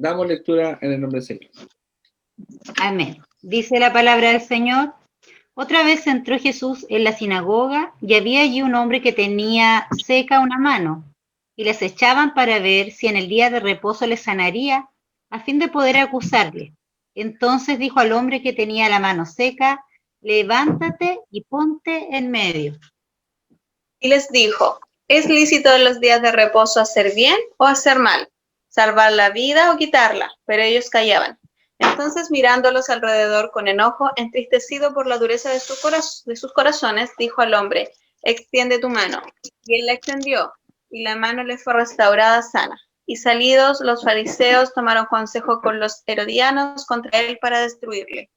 Damos lectura en el nombre del Señor. Amén. Dice la palabra del Señor. Otra vez entró Jesús en la sinagoga y había allí un hombre que tenía seca una mano, y les echaban para ver si en el día de reposo les sanaría, a fin de poder acusarle. Entonces dijo al hombre que tenía la mano seca, levántate y ponte en medio. Y les dijo, ¿es lícito en los días de reposo hacer bien o hacer mal? ¿Salvar la vida o quitarla? Pero ellos callaban. Entonces, mirándolos alrededor con enojo, entristecido por la dureza de sus corazones, dijo al hombre, extiende tu mano. Y él la extendió, y la mano le fue restaurada sana. Y salidos los fariseos tomaron consejo con los herodianos contra él para destruirle.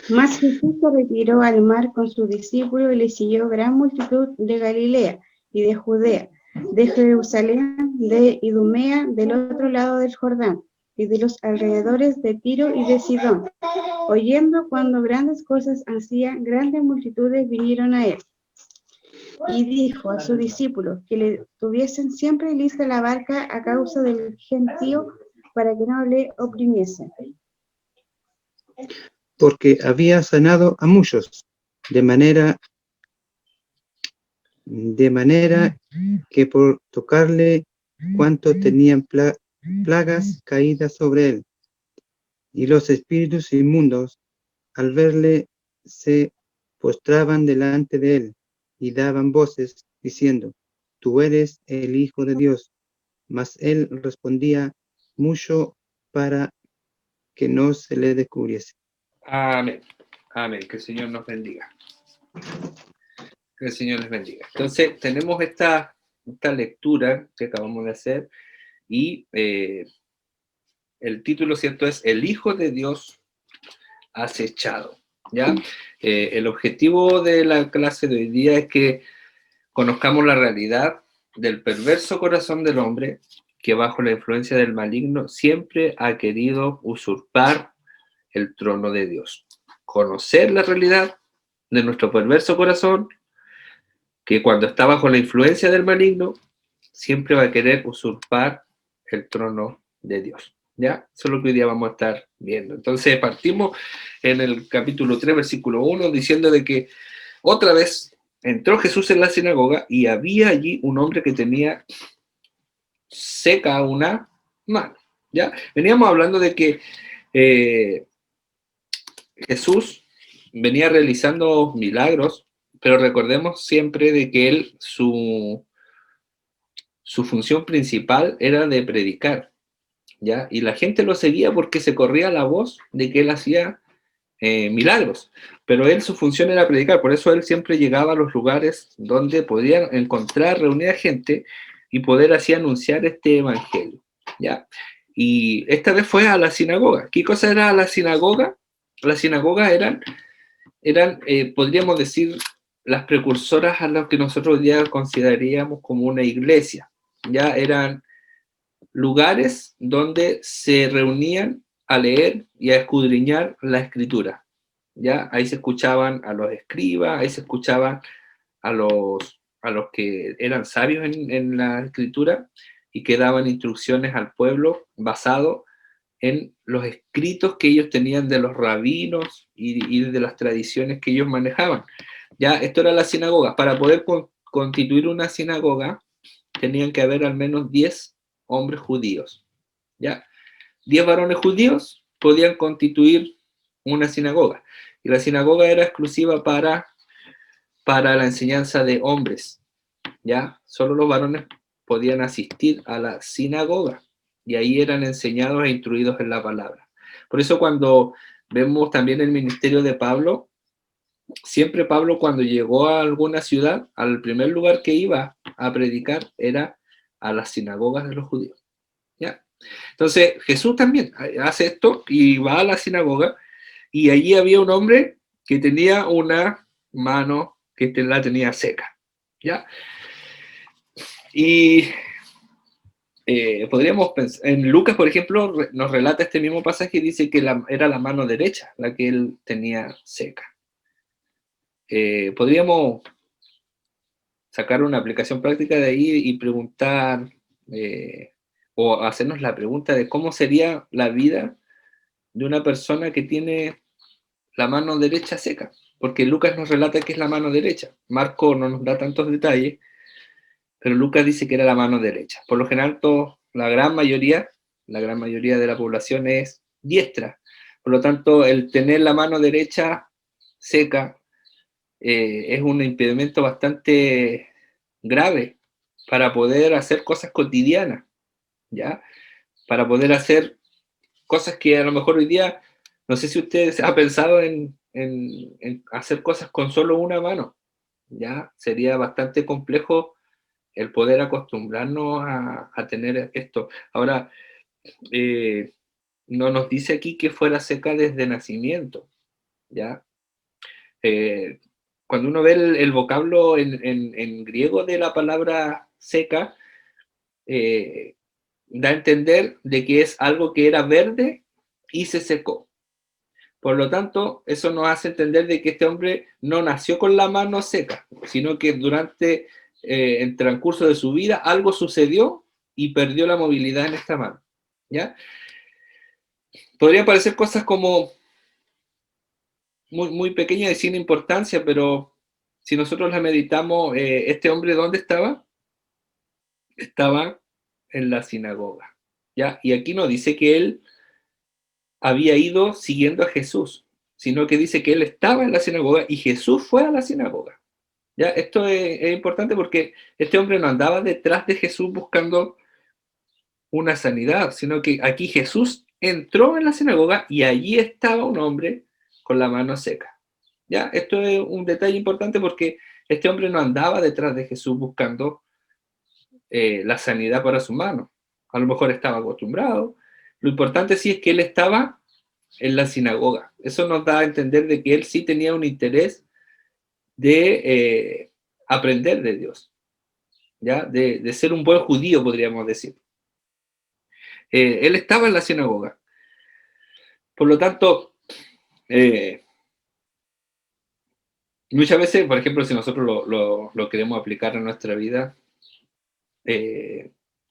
Mas Jesús se retiró al mar con sus discípulos y le siguió gran multitud de Galilea y de Judea, de Jerusalén, de Idumea, del otro lado del Jordán, y de los alrededores de Tiro y de Sidón. Oyendo cuando grandes cosas hacía, grandes multitudes vinieron a él. Y dijo a sus discípulos que le tuviesen siempre lista la barca a causa del gentío, para que no le oprimiesen. Porque había sanado a muchos, de manera que por tocarle cuanto tenían plagas caídas sobre él. Y los espíritus inmundos, al verle, se postraban delante de él, y daban voces, diciendo, tú eres el Hijo de Dios. Mas él respondía mucho para que no se le descubriese. Amén. Amén. Que el Señor nos bendiga. Que el Señor les bendiga. Entonces, tenemos esta lectura que acabamos de hacer y el título, ¿cierto?, es El Hijo de Dios acechado, ¿ya? El objetivo de la clase de hoy día es que conozcamos la realidad del perverso corazón del hombre que bajo la influencia del maligno siempre ha querido usurpar el trono de Dios. Conocer la realidad de nuestro perverso corazón, que cuando está bajo la influencia del maligno, siempre va a querer usurpar el trono de Dios. ¿Ya? Eso es lo que hoy día vamos a estar viendo. Entonces partimos en el capítulo 3, versículo 1, diciendo de que otra vez entró Jesús en la sinagoga y había allí un hombre que tenía seca una mano. ¿Ya? Veníamos hablando de que Jesús venía realizando milagros, pero recordemos siempre de que él, su función principal era de predicar, ¿ya? Y la gente lo seguía porque se corría la voz de que él hacía milagros, pero él, su función era predicar, por eso él siempre llegaba a los lugares donde podían encontrar, reunir a gente y poder así anunciar este evangelio, ¿ya? Y esta vez fue a la sinagoga. ¿Qué cosa era la sinagoga? Las sinagogas eran podríamos decir, las precursoras a lo que nosotros hoy día consideraríamos como una iglesia. Ya eran lugares donde se reunían a leer y a escudriñar la escritura. Ya ahí se escuchaban a los escribas, ahí se escuchaban a los que eran sabios en la escritura y que daban instrucciones al pueblo basado en los escritos que ellos tenían de los rabinos y de las tradiciones que ellos manejaban. Ya, esto era la sinagoga. Para poder constituir una sinagoga, tenían que haber al menos 10 hombres judíos. Ya, 10 varones judíos podían constituir una sinagoga. Y la sinagoga era exclusiva para la enseñanza de hombres. Ya, solo los varones podían asistir a la sinagoga. Y ahí eran enseñados e instruidos en la palabra. Por eso cuando vemos también el ministerio de Pablo, siempre Pablo cuando llegó a alguna ciudad, al primer lugar que iba a predicar era a las sinagogas de los judíos. ¿Ya? Entonces Jesús también hace esto y va a la sinagoga y allí había un hombre que tenía una mano que la tenía seca. ¿Ya? Y podríamos pensar, en Lucas, por ejemplo, nos relata este mismo pasaje y dice que era la mano derecha la que él tenía seca. Podríamos sacar una aplicación práctica de ahí y preguntar, o hacernos la pregunta de cómo sería la vida de una persona que tiene la mano derecha seca, porque Lucas nos relata que es la mano derecha. Marco no nos da tantos detalles, pero Lucas dice que era la mano derecha. Por lo general, la gran mayoría de la población es diestra. Por lo tanto, el tener la mano derecha seca es un impedimento bastante grave para poder hacer cosas cotidianas, ¿ya? Para poder hacer cosas que a lo mejor hoy día, no sé si usted ha pensado en hacer cosas con solo una mano, ¿ya? Sería bastante complejo el poder acostumbrarnos a tener esto. Ahora, no nos dice aquí que fuera seca desde nacimiento, ¿ya? Cuando uno ve el vocablo en griego de la palabra seca, da a entender de que es algo que era verde y se secó. Por lo tanto, eso nos hace entender de que este hombre no nació con la mano seca, sino que durante el transcurso de su vida algo sucedió y perdió la movilidad en esta mano, ¿ya? Podrían parecer cosas como muy, muy pequeñas y sin importancia, pero si nosotros las meditamos, este hombre, ¿dónde estaba? Estaba en la sinagoga, ¿ya? Y aquí no dice que él había ido siguiendo a Jesús, sino que dice que él estaba en la sinagoga y Jesús fue a la sinagoga. ¿Ya? Esto es importante porque este hombre no andaba detrás de Jesús buscando una sanidad, sino que aquí Jesús entró en la sinagoga y allí estaba un hombre con la mano seca. ¿Ya? Esto es un detalle importante porque este hombre no andaba detrás de Jesús buscando la sanidad para su mano. A lo mejor estaba acostumbrado. Lo importante sí es que él estaba en la sinagoga. Eso nos da a entender de que él sí tenía un interés de aprender de Dios, ¿ya? De ser un buen judío, podríamos decir. Él estaba en la sinagoga. Por lo tanto, muchas veces, por ejemplo, si nosotros lo queremos aplicar en nuestra vida,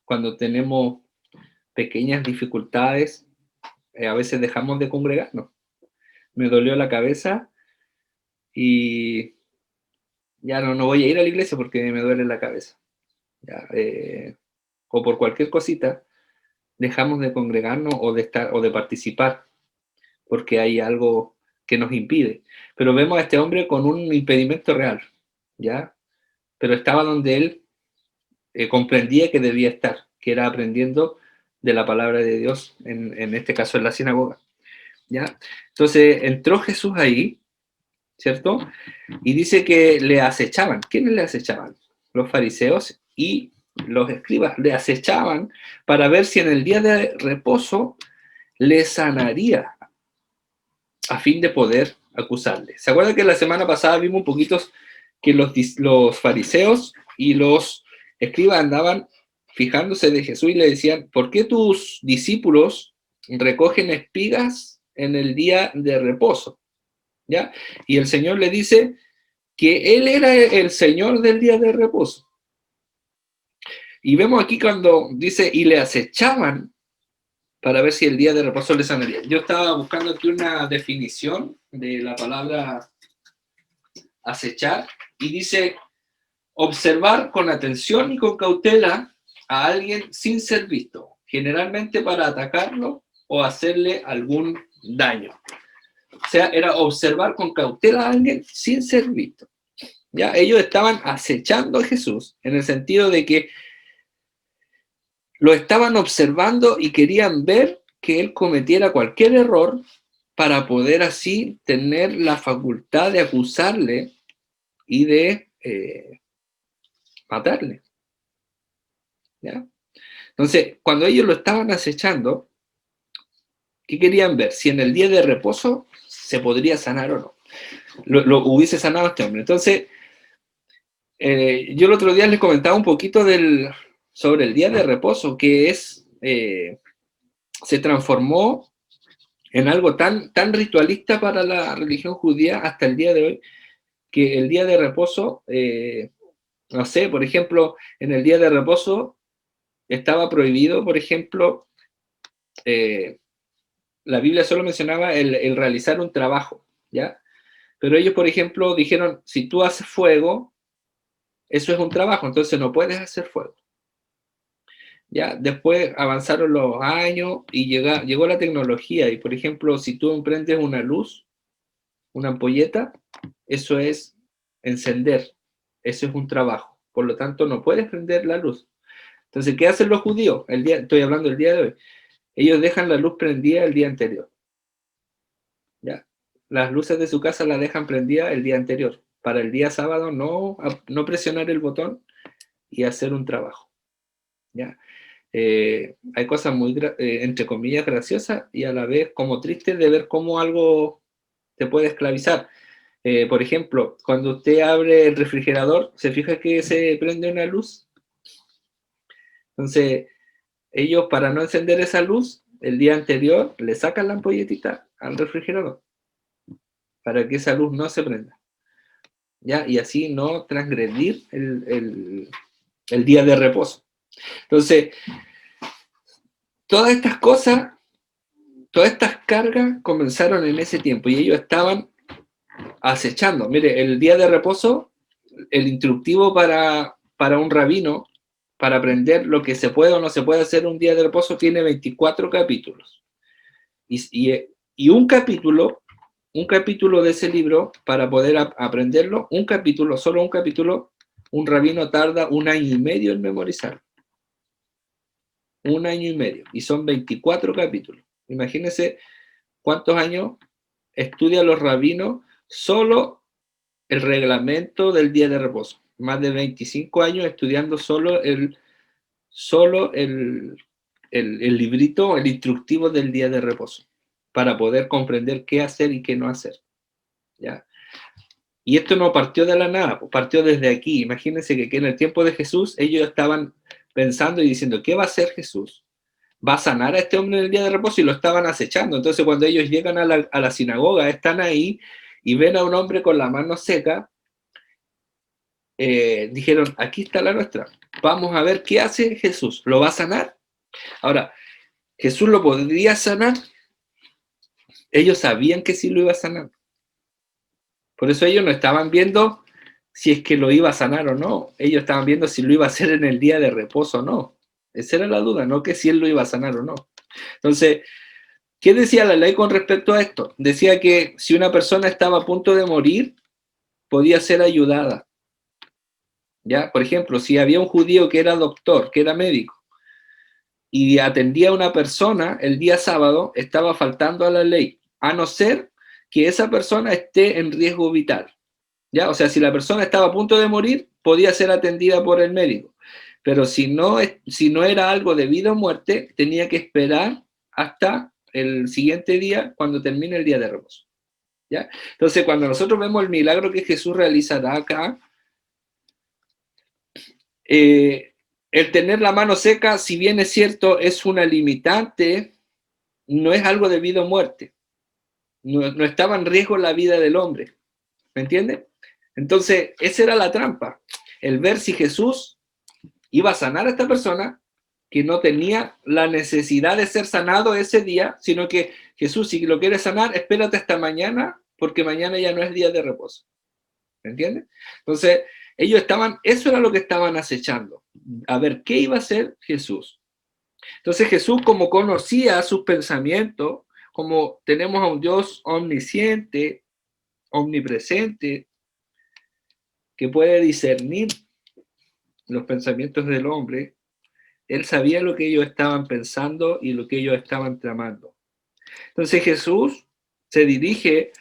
cuando tenemos pequeñas dificultades, a veces dejamos de congregarnos. Me dolió la cabeza y ya no voy a ir a la iglesia porque me duele la cabeza. ¿Ya? O por cualquier cosita, dejamos de congregarnos o de estar o de participar porque hay algo que nos impide. Pero vemos a este hombre con un impedimento real, ¿ya? Pero estaba donde él comprendía que debía estar, que era aprendiendo de la palabra de Dios, en este caso en la sinagoga, ¿ya? Entonces entró Jesús ahí, ¿cierto? Y dice que le acechaban. ¿Quiénes le acechaban? Los fariseos y los escribas le acechaban para ver si en el día de reposo le sanaría a fin de poder acusarle. ¿Se acuerdan que la semana pasada vimos un poquito que los fariseos y los escribas andaban fijándose de Jesús y le decían, ¿por qué tus discípulos recogen espigas en el día de reposo? ¿Ya? Y el Señor le dice que Él era el Señor del día de reposo. Y vemos aquí cuando dice, y le acechaban para ver si el día de reposo le sanaría. Yo estaba buscando aquí una definición de la palabra acechar, y dice, observar con atención y con cautela a alguien sin ser visto, generalmente para atacarlo o hacerle algún daño. O sea, era observar con cautela a alguien sin ser visto. ¿Ya? Ellos estaban acechando a Jesús en el sentido de que lo estaban observando y querían ver que él cometiera cualquier error para poder así tener la facultad de acusarle y de matarle. ¿Ya? Entonces, cuando ellos lo estaban acechando, ¿qué querían ver? Si en el día de reposo se podría sanar o no. Lo hubiese sanado este hombre. Entonces, yo el otro día les comentaba un poquito sobre el día de reposo, que se transformó en algo tan ritualista para la religión judía hasta el día de hoy, que el día de reposo, no sé, por ejemplo, en el día de reposo estaba prohibido, por ejemplo, la Biblia solo mencionaba el realizar un trabajo, ¿ya? Pero ellos, por ejemplo, dijeron, si tú haces fuego, eso es un trabajo, entonces no puedes hacer fuego. ¿Ya? Después avanzaron los años y llegó la tecnología. Y, por ejemplo, si tú emprendes una luz, una ampolleta, eso es encender. Eso es un trabajo. Por lo tanto, no puedes prender la luz. Entonces, ¿qué hacen los judíos? Estoy hablando del día de hoy. Ellos dejan la luz prendida el día anterior. ¿Ya? Las luces de su casa las dejan prendida el día anterior. Para el día sábado no presionar el botón y hacer un trabajo. ¿Ya? Hay cosas muy, entre comillas, graciosas y a la vez como tristes de ver cómo algo te puede esclavizar. Por ejemplo, cuando usted abre el refrigerador, ¿se fija que se prende una luz? Entonces, ellos para no encender esa luz, el día anterior le sacan la ampolletita al refrigerador para que esa luz no se prenda. ¿Ya? Y así no transgredir el día de reposo. Entonces, todas estas cosas, todas estas cargas comenzaron en ese tiempo y ellos estaban acechando. Mire, el día de reposo, el instructivo para un rabino, para aprender lo que se puede o no se puede hacer un día de reposo, tiene 24 capítulos. Y un capítulo de ese libro, para poder aprenderlo, solo un capítulo, un rabino tarda 1 año y medio en memorizar. 1 año y medio. Y son 24 capítulos. Imagínense cuántos años estudian los rabinos solo el reglamento del día de reposo. Más de 25 años estudiando solo el librito, el instructivo del día de reposo, para poder comprender qué hacer y qué no hacer. ¿Ya? Y esto no partió de la nada, partió desde aquí. Imagínense que en el tiempo de Jesús ellos estaban pensando y diciendo, ¿qué va a hacer Jesús? ¿Va a sanar a este hombre en el día de reposo? Y lo estaban acechando. Entonces cuando ellos llegan a la sinagoga, están ahí y ven a un hombre con la mano seca, dijeron, aquí está la nuestra. Vamos a ver qué hace Jesús. ¿Lo va a sanar? Ahora, ¿Jesús lo podría sanar? Ellos sabían que sí lo iba a sanar. Por eso ellos no estaban viendo si es que lo iba a sanar o no. Ellos estaban viendo si lo iba a hacer en el día de reposo o no. Esa era la duda, no que si él lo iba a sanar o no. Entonces, ¿qué decía la ley con respecto a esto? Decía que si una persona estaba a punto de morir, podía ser ayudada. ¿Ya? Por ejemplo, si había un judío que era doctor, que era médico, y atendía a una persona el día sábado, estaba faltando a la ley, a no ser que esa persona esté en riesgo vital. ¿Ya? O sea, si la persona estaba a punto de morir, podía ser atendida por el médico. Pero si no era algo de vida o muerte, tenía que esperar hasta el siguiente día, cuando termine el día de reposo. ¿Ya? Entonces, cuando nosotros vemos el milagro que Jesús realizará acá, el tener la mano seca, si bien es cierto, es una limitante, no es algo de vida o muerte. No estaba en riesgo la vida del hombre. ¿Me entiende? Entonces, esa era la trampa. El ver si Jesús iba a sanar a esta persona que no tenía la necesidad de ser sanado ese día, sino que Jesús, si lo quiere sanar, espérate hasta mañana, porque mañana ya no es día de reposo. ¿Me entiendes? Entonces, eso era lo que estaban acechando, a ver qué iba a hacer Jesús. Entonces Jesús, como conocía sus pensamientos, como tenemos a un Dios omnisciente, omnipresente, que puede discernir los pensamientos del hombre, él sabía lo que ellos estaban pensando y lo que ellos estaban tramando. Entonces Jesús se dirige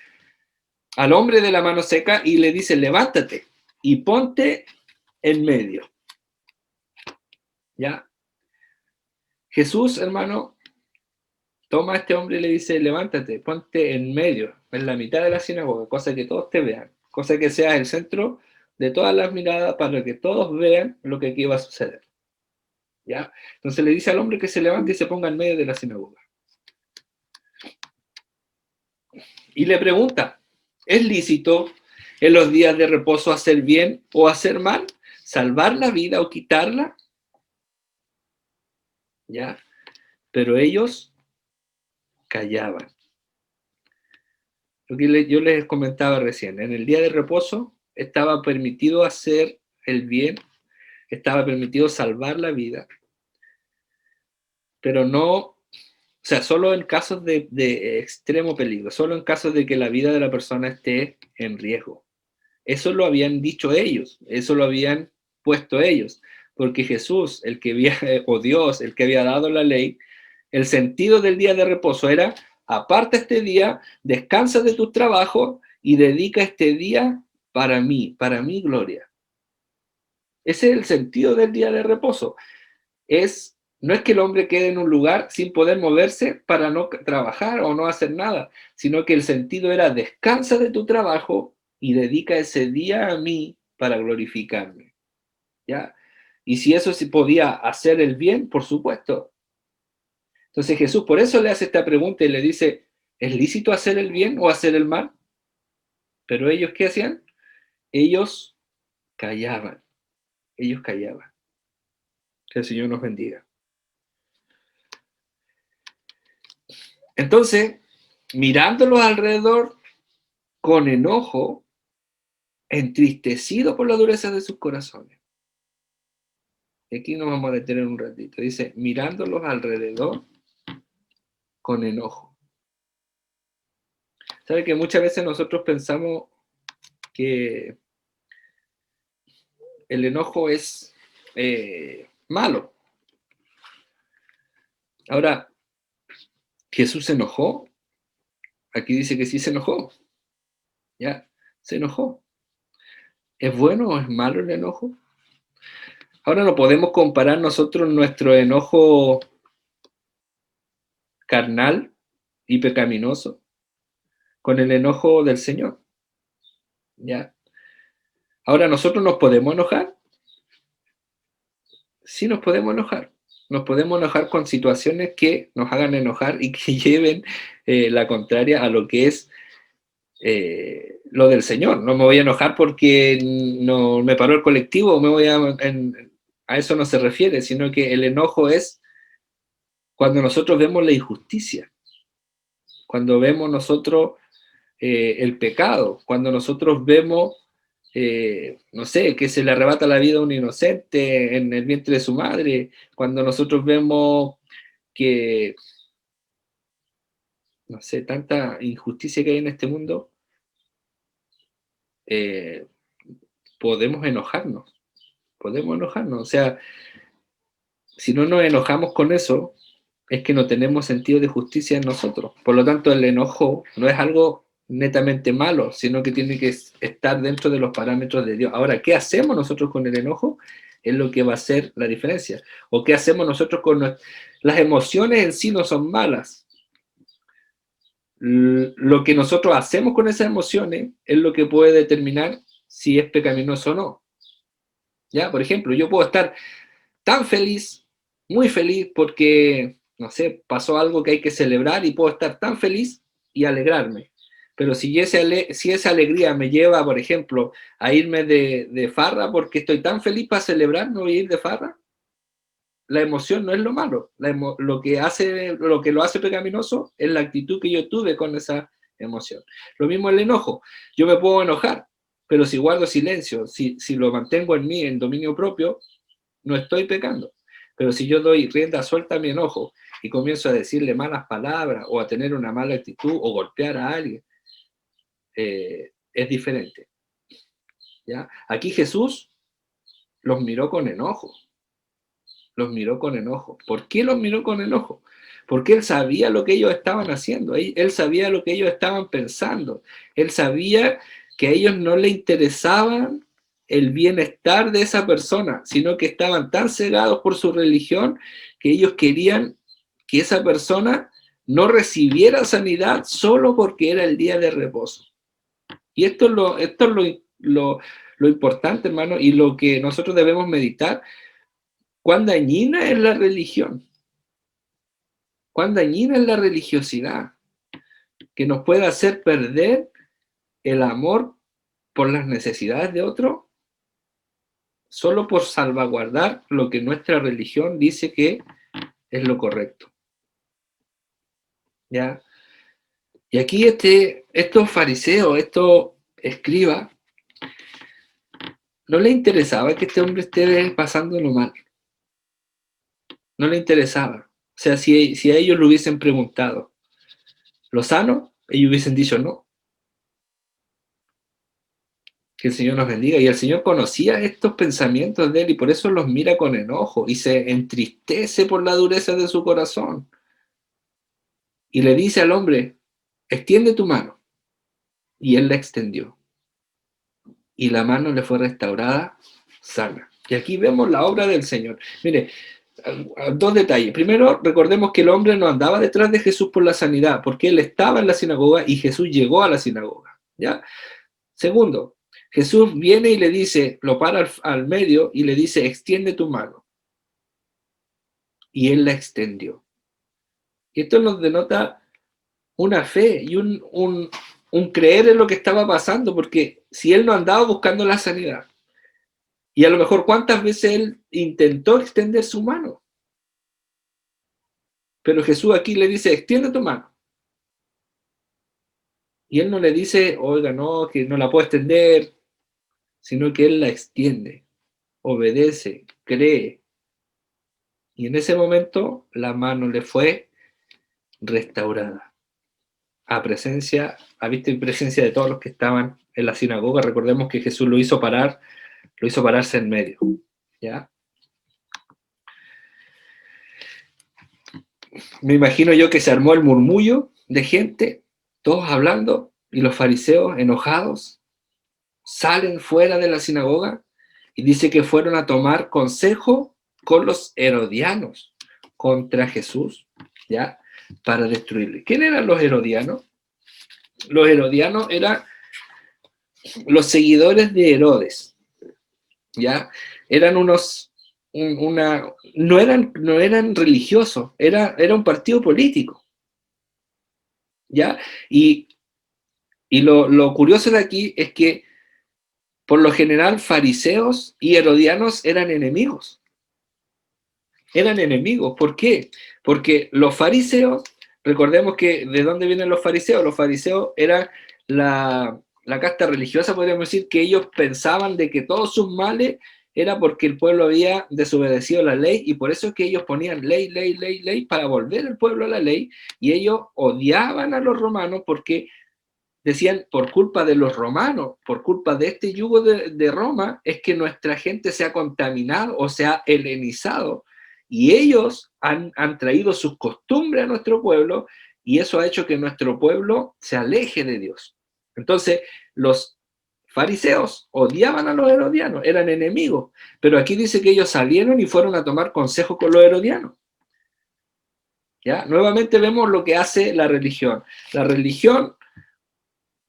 al hombre de la mano seca y le dice, levántate y ponte en medio. ¿Ya? Jesús, hermano, toma a este hombre y le dice, levántate, ponte en medio, en la mitad de la sinagoga, cosa que todos te vean, cosa que seas el centro de todas las miradas para que todos vean lo que aquí va a suceder. ¿Ya? Entonces le dice al hombre que se levante y se ponga en medio de la sinagoga. Y le pregunta, ¿es lícito en los días de reposo hacer bien o hacer mal? ¿Salvar la vida o quitarla? ¿ya? Pero ellos callaban. Lo que yo les comentaba recién, en el día de reposo estaba permitido hacer el bien, estaba permitido salvar la vida, pero no, o sea, solo en casos de extremo peligro, solo en casos de que la vida de la persona esté en riesgo. Eso lo habían dicho ellos, eso lo habían puesto ellos, porque Jesús, el que había, o Dios, el que había dado la ley, el sentido del día de reposo era: aparta este día, descansa de tus trabajos y dedica este día para mí gloria. Ese es el sentido del día de reposo. No es que el hombre quede en un lugar sin poder moverse para no trabajar o no hacer nada, sino que el sentido era: descansa de tu trabajo y dedica ese día a mí para glorificarme. ¿Ya? Y si eso sí podía hacer el bien, por supuesto. Entonces Jesús por eso le hace esta pregunta y le dice: ¿es lícito hacer el bien o hacer el mal? Pero ellos, ¿qué hacían? Ellos callaban. Ellos callaban. Que el Señor nos bendiga. Entonces, mirándolos alrededor con enojo, entristecido por la dureza de sus corazones. Y aquí nos vamos a detener un ratito. Dice, mirándolos alrededor con enojo. ¿Sabe que muchas veces nosotros pensamos que el enojo es malo? Ahora, ¿Jesús se enojó? Aquí dice que sí se enojó. ¿Ya? Se enojó. ¿Es bueno o es malo el enojo? Ahora no podemos comparar nosotros nuestro enojo carnal y pecaminoso con el enojo del Señor. ¿Ya? Ahora, ¿nosotros nos podemos enojar? Sí, nos podemos enojar. Nos podemos enojar con situaciones que nos hagan enojar y que lleven la contraria a lo que es lo del Señor. No me voy a enojar porque no me paró el colectivo, a eso no se refiere, sino que el enojo es cuando nosotros vemos la injusticia, cuando vemos nosotros el pecado, cuando nosotros vemos, no sé, que se le arrebata la vida a un inocente en el vientre de su madre, cuando nosotros vemos que, no sé, tanta injusticia que hay en este mundo, podemos enojarnos, o sea, si no nos enojamos con eso, es que no tenemos sentido de justicia en nosotros. Por lo tanto, el enojo no es algo netamente malo, sino que tiene que estar dentro de los parámetros de Dios. Ahora, ¿qué hacemos nosotros con el enojo? Es lo que va a hacer la diferencia. ¿O qué hacemos nosotros con las emociones en sí? No son malas. Lo que nosotros hacemos con esas emociones es lo que puede determinar si es pecaminoso o no. ¿Ya? Por ejemplo, yo puedo estar tan feliz, muy feliz, porque, no sé, pasó algo que hay que celebrar y puedo estar tan feliz y alegrarme. Pero si esa alegría me lleva, por ejemplo, a irme de farra porque estoy tan feliz para celebrar, no voy a ir de farra. La emoción no es lo malo. Lo que lo hace pecaminoso es la actitud que yo tuve con esa emoción. Lo mismo el enojo. Yo me puedo enojar, pero si guardo silencio, si lo mantengo en mí, en dominio propio, no estoy pecando. Pero si yo doy rienda suelta a mi enojo y comienzo a decirle malas palabras o a tener una mala actitud o golpear a alguien, es diferente. ¿Ya? Aquí Jesús los miró con enojo. Los miró con enojo. ¿Por qué los miró con enojo? Porque él sabía lo que ellos estaban haciendo, él sabía lo que ellos estaban pensando, él sabía que a ellos no les interesaban el bienestar de esa persona, sino que estaban tan cegados por su religión que ellos querían que esa persona no recibiera sanidad solo porque era el día de reposo. Y esto es lo importante, hermano, y lo que nosotros debemos meditar. ¿Cuán dañina es la religión? ¿Cuán dañina es la religiosidad? Que nos puede hacer perder el amor por las necesidades de otro, solo por salvaguardar lo que nuestra religión dice que es lo correcto. ¿Ya? Y aquí estos fariseos, estos escribas, no les interesaba que este hombre esté pasándolo mal. No les interesaba. O sea, si a ellos le hubiesen preguntado, ¿lo sano? Ellos hubiesen dicho no. Que el Señor nos bendiga. Y el Señor conocía estos pensamientos de él y por eso los mira con enojo y se entristece por la dureza de su corazón. Y le dice al hombre, extiende tu mano. Y él la extendió. Y la mano le fue restaurada sana. Y aquí vemos la obra del Señor. Mire, dos detalles. Primero, recordemos que el hombre no andaba detrás de Jesús por la sanidad, porque él estaba en la sinagoga y Jesús llegó a la sinagoga. ¿Ya? Segundo, Jesús viene y le dice, lo para al medio y le dice, extiende tu mano. Y él la extendió. Y esto nos denota una fe y un creer en lo que estaba pasando, porque si él no andaba buscando la sanidad, y a lo mejor cuántas veces él intentó extender su mano, pero Jesús aquí le dice, extiende tu mano. Y él no le dice, oiga, no, que no la puedo extender, sino que él la extiende, obedece, cree. Y en ese momento la mano le fue restaurada. A vista y presencia de todos los que estaban en la sinagoga. Recordemos que Jesús lo hizo pararse en medio. ¿Ya? Me imagino yo que se armó el murmullo de gente, todos hablando, y los fariseos enojados salen fuera de la sinagoga y dice que fueron a tomar consejo con los herodianos contra Jesús, ¿ya? Para destruirle. ¿Quién eran los herodianos? Los herodianos eran los seguidores de Herodes, ¿ya? Eran no eran religiosos, era un partido político, ¿ya? Y lo curioso de aquí es que por lo general fariseos y herodianos eran enemigos. Eran enemigos. ¿Por qué? Porque los fariseos, recordemos que ¿de dónde vienen los fariseos? Los fariseos eran la casta religiosa, podríamos decir, que ellos pensaban de que todos sus males era porque el pueblo había desobedecido la ley y por eso es que ellos ponían ley, ley, ley, ley para volver el pueblo a la ley y ellos odiaban a los romanos porque decían, por culpa de los romanos, por culpa de este yugo de Roma, es que nuestra gente se ha contaminado o se ha helenizado y ellos han traído sus costumbres a nuestro pueblo y eso ha hecho que nuestro pueblo se aleje de Dios. Entonces, los fariseos odiaban a los herodianos, eran enemigos, pero aquí dice que ellos salieron y fueron a tomar consejo con los herodianos. ¿Ya? Nuevamente vemos lo que hace la religión. La religión,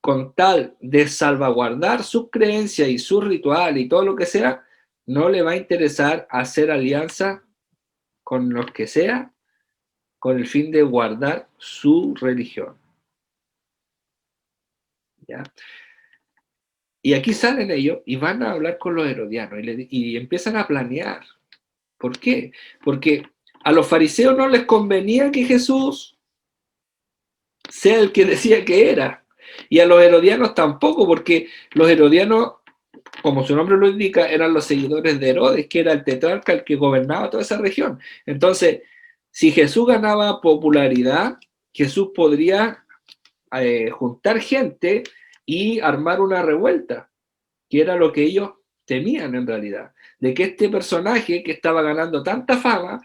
con tal de salvaguardar sus creencias y su ritual y todo lo que sea, no le va a interesar hacer alianza con los que sea, con el fin de guardar su religión. ¿Ya? Y aquí salen ellos y van a hablar con los herodianos y empiezan a planear. ¿Por qué? Porque a los fariseos no les convenía que Jesús sea el que decía que era. Y a los herodianos tampoco, porque los herodianos, como su nombre lo indica, eran los seguidores de Herodes, que era el tetrarca, el que gobernaba toda esa región. Entonces, si Jesús ganaba popularidad, Jesús podría juntar gente y armar una revuelta, que era lo que ellos temían en realidad, de que este personaje que estaba ganando tanta fama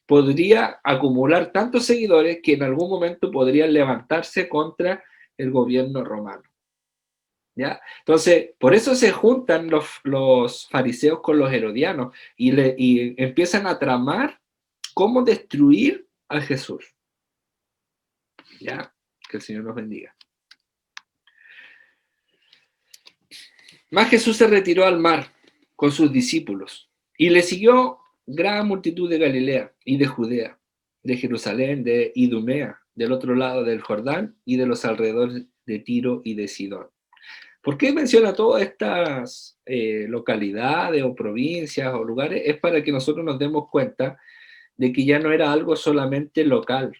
podría acumular tantos seguidores que en algún momento podrían levantarse contra el gobierno romano. ¿Ya? Entonces, por eso se juntan los fariseos con los herodianos y empiezan a tramar cómo destruir a Jesús. ¿Ya? Que el Señor nos bendiga. Mas Jesús se retiró al mar con sus discípulos y le siguió gran multitud de Galilea y de Judea, de Jerusalén, de Idumea, del otro lado del Jordán y de los alrededores de Tiro y de Sidón. ¿Por qué menciona todas estas localidades o provincias o lugares? Es para que nosotros nos demos cuenta de que ya no era algo solamente local,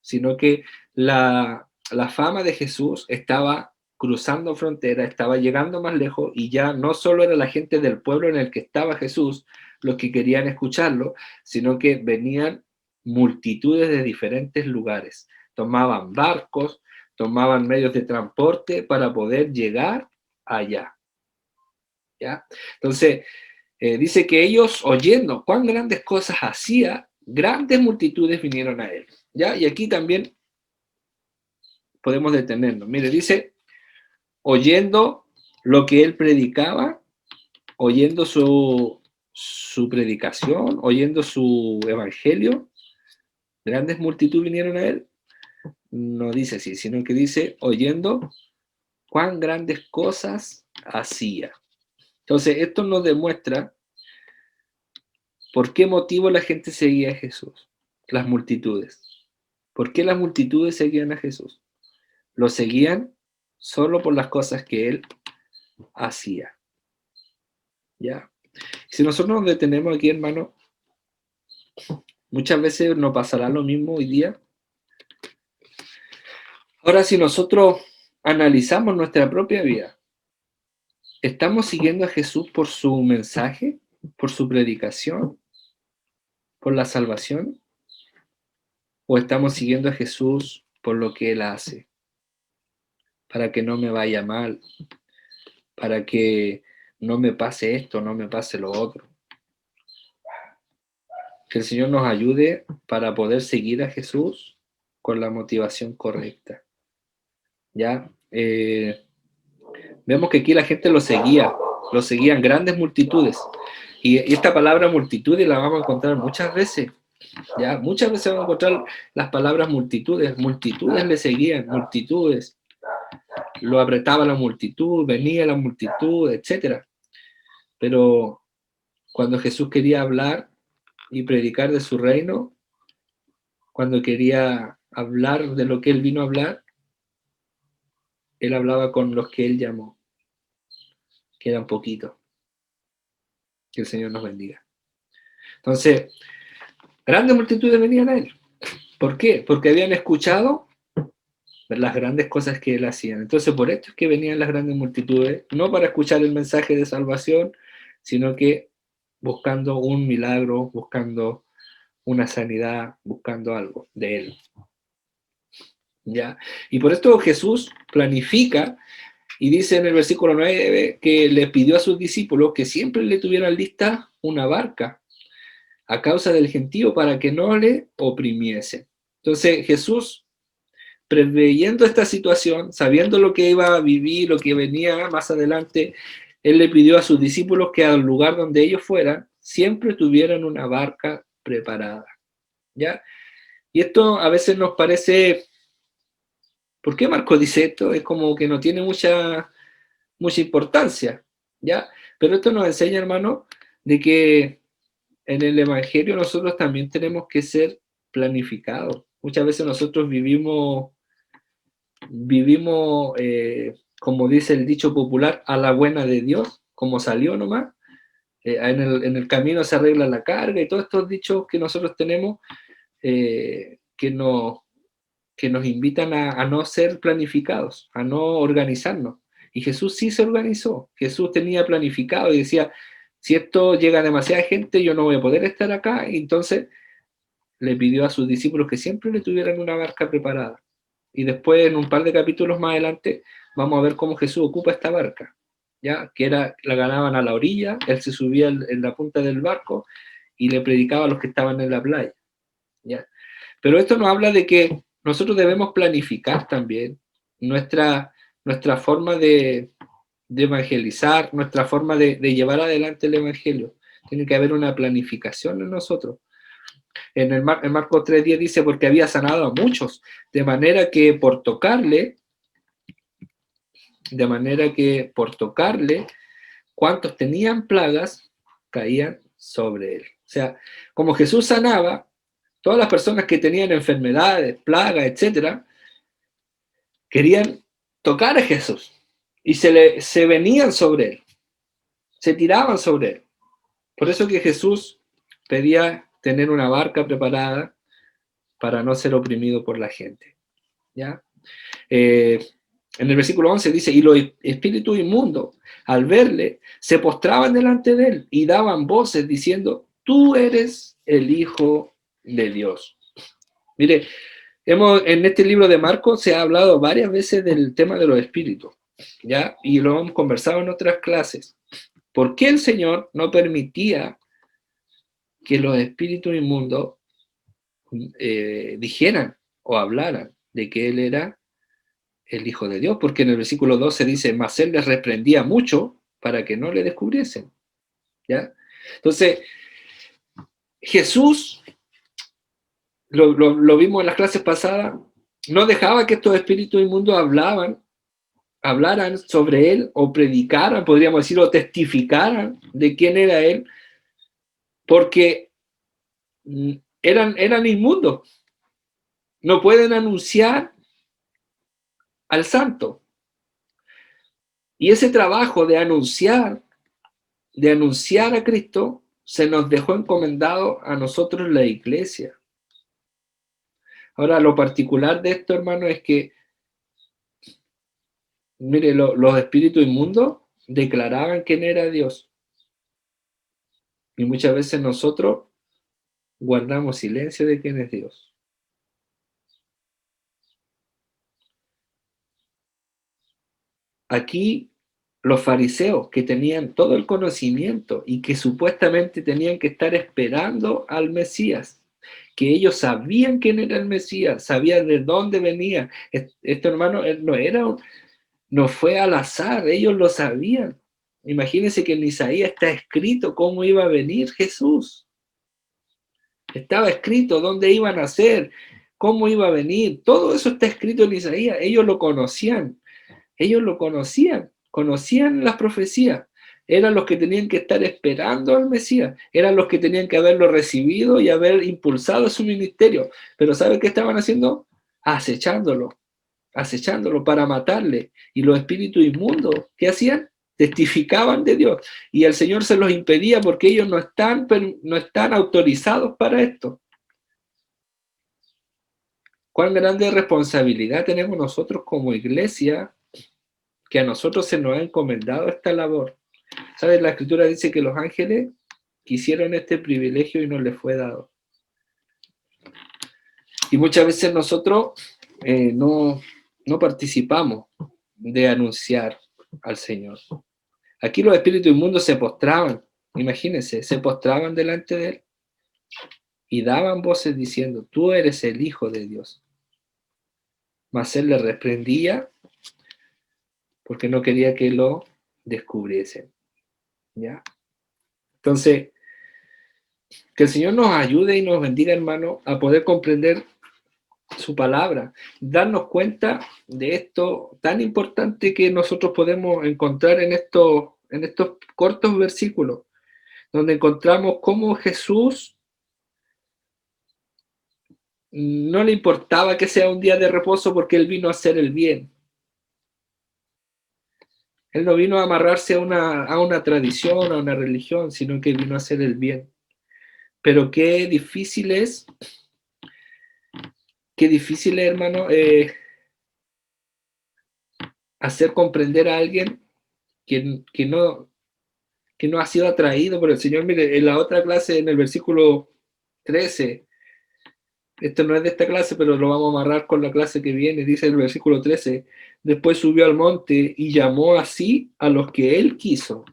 sino que la fama de Jesús estaba cruzando fronteras, estaba llegando más lejos, y ya no solo era la gente del pueblo en el que estaba Jesús los que querían escucharlo, sino que venían multitudes de diferentes lugares. Tomaban barcos, tomaban medios de transporte para poder llegar allá. ¿Ya? Entonces, dice que ellos, oyendo cuán grandes cosas hacía, grandes multitudes vinieron a él. ¿Ya? Y aquí también podemos detenernos. Mire, dice, oyendo lo que él predicaba, oyendo su predicación, oyendo su evangelio, grandes multitudes vinieron a él. No dice así, sino que dice, oyendo cuán grandes cosas hacía. Entonces, esto nos demuestra por qué motivo la gente seguía a Jesús, las multitudes. ¿Por qué las multitudes seguían a Jesús? Lo seguían solo por las cosas que él hacía. ¿Ya? Si nosotros nos detenemos aquí, hermano, muchas veces nos pasará lo mismo hoy día. Ahora, si nosotros analizamos nuestra propia vida, ¿estamos siguiendo a Jesús por su mensaje, por su predicación, por la salvación? ¿O estamos siguiendo a Jesús por lo que él hace? Para que no me vaya mal, para que no me pase esto, no me pase lo otro. Que el Señor nos ayude para poder seguir a Jesús con la motivación correcta. ¿Ya? Vemos que aquí la gente lo seguían grandes multitudes. Y esta palabra multitudes la vamos a encontrar muchas veces. ¿Ya? Muchas veces vamos a encontrar las palabras multitudes. Multitudes le seguían, multitudes. Lo apretaba la multitud, venía la multitud, etc. Pero cuando Jesús quería hablar y predicar de su reino, cuando quería hablar de lo que él vino a hablar, él hablaba con los que él llamó, que eran poquitos. Que el Señor nos bendiga. Entonces, grandes multitudes venían a él. ¿Por qué? Porque habían escuchado las grandes cosas que él hacía. Entonces, por esto es que venían las grandes multitudes, no para escuchar el mensaje de salvación, sino que buscando un milagro, buscando una sanidad, buscando algo de él. ¿Ya? Y por esto Jesús planifica y dice en el versículo 9 que le pidió a sus discípulos que siempre le tuvieran lista una barca a causa del gentío para que no le oprimiese. Entonces Jesús, preveyendo esta situación, sabiendo lo que iba a vivir, lo que venía más adelante, él le pidió a sus discípulos que al lugar donde ellos fueran, siempre tuvieran una barca preparada. ¿Ya? Y esto a veces nos parece, ¿por qué Marcos dice esto? Es como que no tiene mucha importancia, ¿ya? Pero esto nos enseña, hermano, de que en el Evangelio nosotros también tenemos que ser planificados. Muchas veces nosotros vivimos como dice el dicho popular, a la buena de Dios, como salió nomás. En el camino se arregla la carga y todos estos dichos que nosotros tenemos que nos invitan a no ser planificados, a no organizarnos. Y Jesús sí se organizó. Jesús tenía planificado y decía, si esto llega a demasiada gente, yo no voy a poder estar acá. Y entonces le pidió a sus discípulos que siempre le tuvieran una barca preparada. Y después, en un par de capítulos más adelante, vamos a ver cómo Jesús ocupa esta barca, ¿ya? Que la ganaban a la orilla, él se subía en la punta del barco y le predicaba a los que estaban en la playa, ¿ya? Pero esto nos habla de que nosotros debemos planificar también nuestra forma de evangelizar, nuestra forma de llevar adelante el evangelio. Tiene que haber una planificación en nosotros. En Marcos 3:10 dice, porque había sanado a muchos, de manera que por tocarle, cuantos tenían plagas, caían sobre él. O sea, como Jesús sanaba, todas las personas que tenían enfermedades, plagas, etcétera, querían tocar a Jesús y se venían sobre él, se tiraban sobre él. Por eso que Jesús pedía tener una barca preparada para no ser oprimido por la gente. ¿Ya? En el versículo 11 dice, y los espíritus inmundos, al verle, se postraban delante de él y daban voces diciendo, tú eres el Hijo de Dios. Mire, en este libro de Marcos se ha hablado varias veces del tema de los espíritus, ¿ya? Y lo hemos conversado en otras clases. ¿Por qué el Señor no permitía que los espíritus inmundos dijeran o hablaran de que Él era el Hijo de Dios? Porque en el versículo 12 dice, mas Él les reprendía mucho para que no le descubriesen, ¿ya? Entonces, Jesús, lo vimos en las clases pasadas, no dejaba que estos espíritus inmundos hablaran sobre Él, o predicaran, podríamos decir, o testificaran de quién era Él, porque eran inmundos. No pueden anunciar al santo. Y ese trabajo de anunciar a Cristo, se nos dejó encomendado a nosotros la iglesia. Ahora, lo particular de esto, hermano, es que, mire, los espíritus inmundos declaraban quién era Dios. Y muchas veces nosotros guardamos silencio de quién es Dios. Aquí, los fariseos, que tenían todo el conocimiento y que supuestamente tenían que estar esperando al Mesías, que ellos sabían quién era el Mesías, sabían de dónde venía. Esto, hermano, no fue al azar, ellos lo sabían. Imagínense que en Isaías está escrito cómo iba a venir Jesús. Estaba escrito dónde iba a nacer, cómo iba a venir. Todo eso está escrito en Isaías. Ellos lo conocían. Conocían las profecías. Eran los que tenían que estar esperando al Mesías. Eran los que tenían que haberlo recibido y haber impulsado su ministerio. Pero ¿sabe qué estaban haciendo? Acechándolo para matarle. Y los espíritus inmundos, ¿qué hacían? Testificaban de Dios. Y el Señor se los impedía porque ellos no están autorizados para esto. ¿Cuán grande responsabilidad tenemos nosotros como iglesia, que a nosotros se nos ha encomendado esta labor? ¿Sabes? La Escritura dice que los ángeles quisieron este privilegio y no les fue dado. Y muchas veces nosotros no participamos de anunciar al Señor. Aquí los espíritus inmundos se postraban, imagínense, se postraban delante de Él y daban voces diciendo, tú eres el Hijo de Dios. Mas Él le reprendía porque no quería que lo descubriesen. ¿Ya? Entonces, que el Señor nos ayude y nos bendiga, hermano, a poder comprender su palabra, darnos cuenta de esto tan importante que nosotros podemos encontrar en estos cortos versículos, donde encontramos cómo Jesús no le importaba que sea un día de reposo porque Él vino a hacer el bien. Él no vino a amarrarse a una tradición, a una religión, sino que vino a hacer el bien. Pero qué difícil es, hermano, hacer comprender a alguien que no ha sido atraído por el Señor. Mire, en la otra clase, en el versículo 13, esto no es de esta clase, pero lo vamos a amarrar con la clase que viene, dice el versículo 13, después subió al monte y llamó así a los que Él quiso,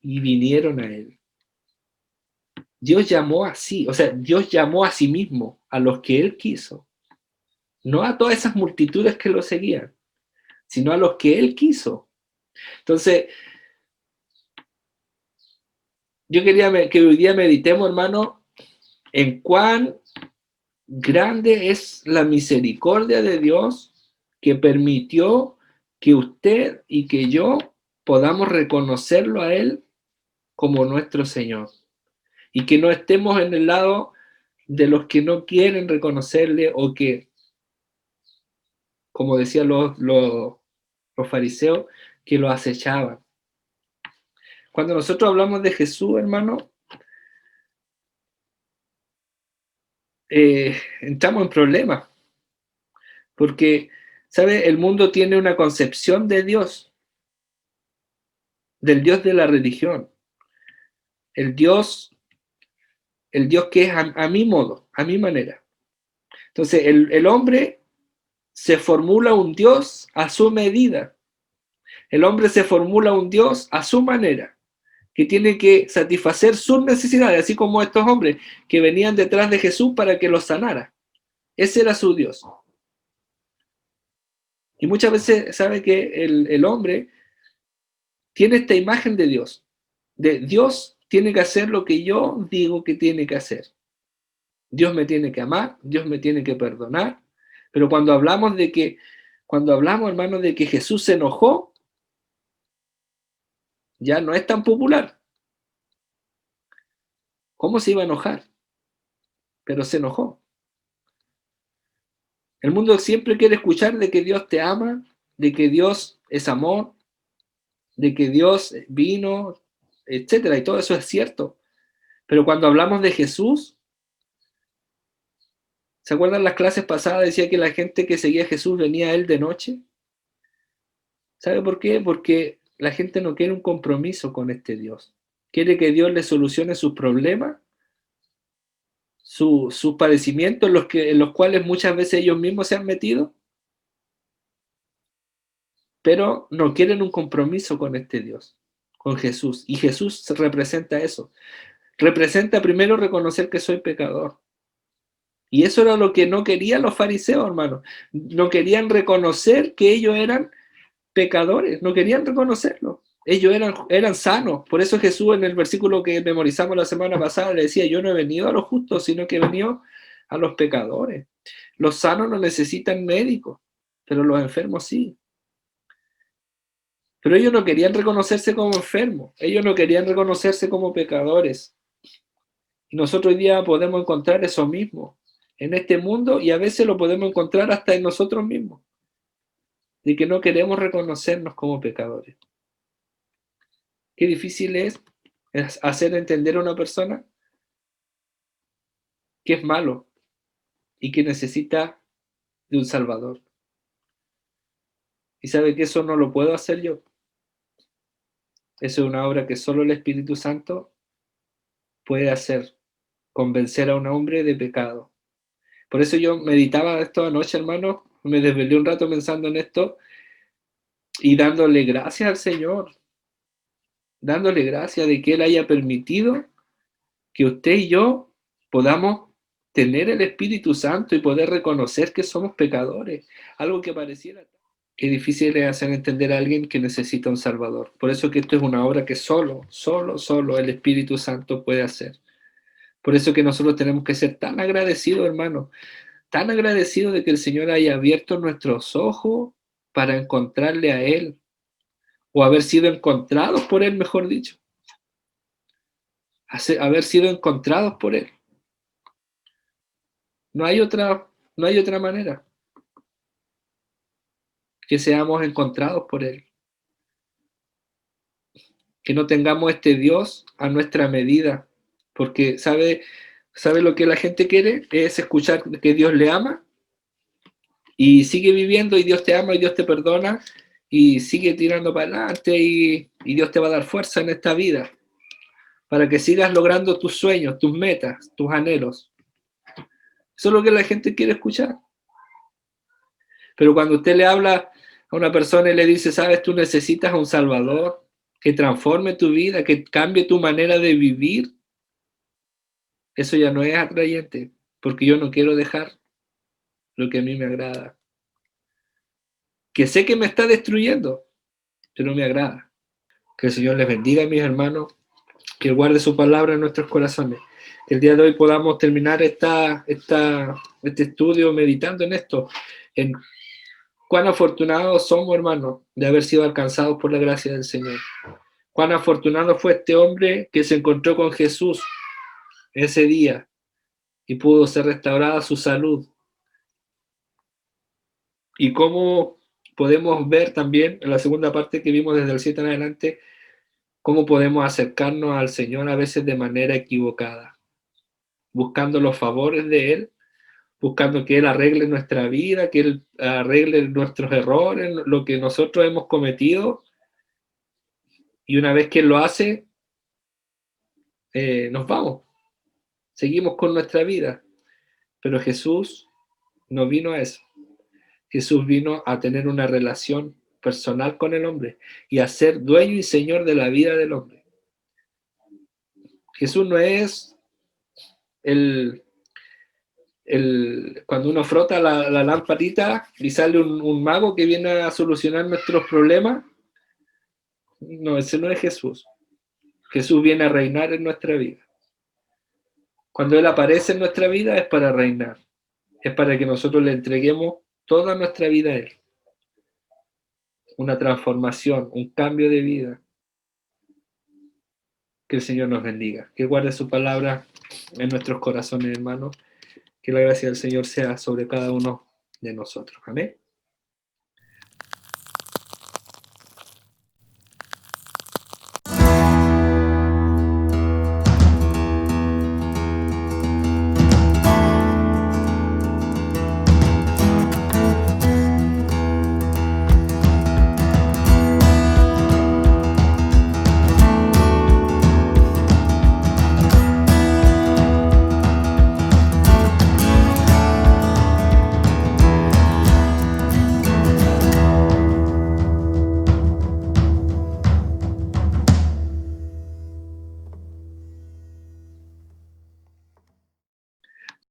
y vinieron a Él. Dios llamó así, o sea, Dios llamó a sí mismo a los que Él quiso, no a todas esas multitudes que lo seguían, sino a los que Él quiso. Entonces, yo quería que hoy día meditemos, hermano, en cuán grande es la misericordia de Dios que permitió que usted y que yo podamos reconocerlo a Él como nuestro Señor. Y que no estemos en el lado de los que no quieren reconocerle o que, como decían los fariseos, que lo acechaban. Cuando nosotros hablamos de Jesús, hermano, entramos en problemas. Porque, ¿sabe? El mundo tiene una concepción de Dios, del Dios de la religión. El Dios que es a mi modo, a mi manera. Entonces, el hombre se formula un Dios a su medida. El hombre se formula un Dios a su manera, que tiene que satisfacer sus necesidades, así como estos hombres que venían detrás de Jesús para que los sanara. Ese era su Dios. Y muchas veces sabe que el hombre tiene esta imagen de Dios. De Dios tiene que hacer lo que yo digo que tiene que hacer. Dios me tiene que amar, Dios me tiene que perdonar. Pero cuando hablamos, hermanos, de que Jesús se enojó, ya no es tan popular. ¿Cómo se iba a enojar? Pero se enojó. El mundo siempre quiere escuchar de que Dios te ama, de que Dios es amor, de que Dios vino, etcétera, y todo eso es cierto. Pero cuando hablamos de Jesús, ¿se acuerdan las clases pasadas? Decía que la gente que seguía a Jesús venía a él de noche. ¿Sabe por qué? Porque la gente no quiere un compromiso con este Dios. Quiere que Dios le solucione sus problemas, sus padecimientos en los cuales muchas veces ellos mismos se han metido, pero no quieren un compromiso con este Dios, con Jesús. Y Jesús representa eso. Representa primero reconocer que soy pecador. Y eso era lo que no querían los fariseos, hermanos. No querían reconocer que ellos eran pecadores, no querían reconocerlo. Ellos eran sanos. Por eso Jesús en el versículo que memorizamos la semana pasada le decía, yo no he venido a los justos, sino que he venido a los pecadores. Los sanos no necesitan médicos, pero los enfermos sí. Pero ellos no querían reconocerse como enfermos, ellos no querían reconocerse como pecadores. Y nosotros hoy día podemos encontrar eso mismo en este mundo y a veces lo podemos encontrar hasta en nosotros mismos, de que no queremos reconocernos como pecadores. Qué difícil es hacer entender a una persona que es malo y que necesita de un Salvador. Y sabe que eso no lo puedo hacer yo. Eso es una obra que solo el Espíritu Santo puede hacer, convencer a un hombre de pecado. Por eso yo meditaba esto anoche, hermano, me desvelé un rato pensando en esto y dándole gracias al Señor, dándole gracias de que Él haya permitido que usted y yo podamos tener el Espíritu Santo y poder reconocer que somos pecadores, algo que pareciera que difícil es hacer entender a alguien que necesita un Salvador. Por eso que esto es una obra que solo el Espíritu Santo puede hacer. Por eso que nosotros tenemos que ser tan agradecidos, hermano, tan agradecidos de que el Señor haya abierto nuestros ojos para encontrarle a Él, o haber sido encontrados por Él, mejor dicho. Haber sido encontrados por Él. No hay otra manera que seamos encontrados por Él. Que no tengamos este Dios a nuestra medida, porque ¿sabe lo que la gente quiere? Es escuchar que Dios le ama y sigue viviendo y Dios te ama y Dios te perdona y sigue tirando para adelante y Dios te va a dar fuerza en esta vida para que sigas logrando tus sueños, tus metas, tus anhelos. Eso es lo que la gente quiere escuchar. Pero cuando usted le habla a una persona y le dice, sabes, tú necesitas a un Salvador que transforme tu vida, que cambie tu manera de vivir, eso ya no es atrayente, porque yo no quiero dejar lo que a mí me agrada. Que sé que me está destruyendo, pero me agrada. Que el Señor les bendiga, mis hermanos, que guarde su palabra en nuestros corazones. Que el día de hoy podamos terminar este estudio meditando en esto, en cuán afortunados somos, hermanos, de haber sido alcanzados por la gracia del Señor. Cuán afortunado fue este hombre que se encontró con Jesús ese día y pudo ser restaurada su salud. Y cómo podemos ver también, en la segunda parte que vimos desde el 7 en adelante, cómo podemos acercarnos al Señor a veces de manera equivocada, buscando los favores de Él, buscando que Él arregle nuestra vida, que Él arregle nuestros errores, lo que nosotros hemos cometido, y una vez que Él lo hace, nos vamos, seguimos con nuestra vida. Pero Jesús no vino a eso. Jesús vino a tener una relación personal con el hombre y a ser dueño y señor de la vida del hombre. Jesús no es cuando uno frota la lamparita y sale un mago que viene a solucionar nuestros problemas. No, ese no es Jesús. Jesús viene a reinar en nuestra vida. Cuando Él aparece en nuestra vida es para reinar. Es para que nosotros le entreguemos toda nuestra vida a Él. Una transformación, un cambio de vida. Que el Señor nos bendiga. Que guarde su palabra en nuestros corazones, hermanos. Que la gracia del Señor sea sobre cada uno de nosotros. Amén.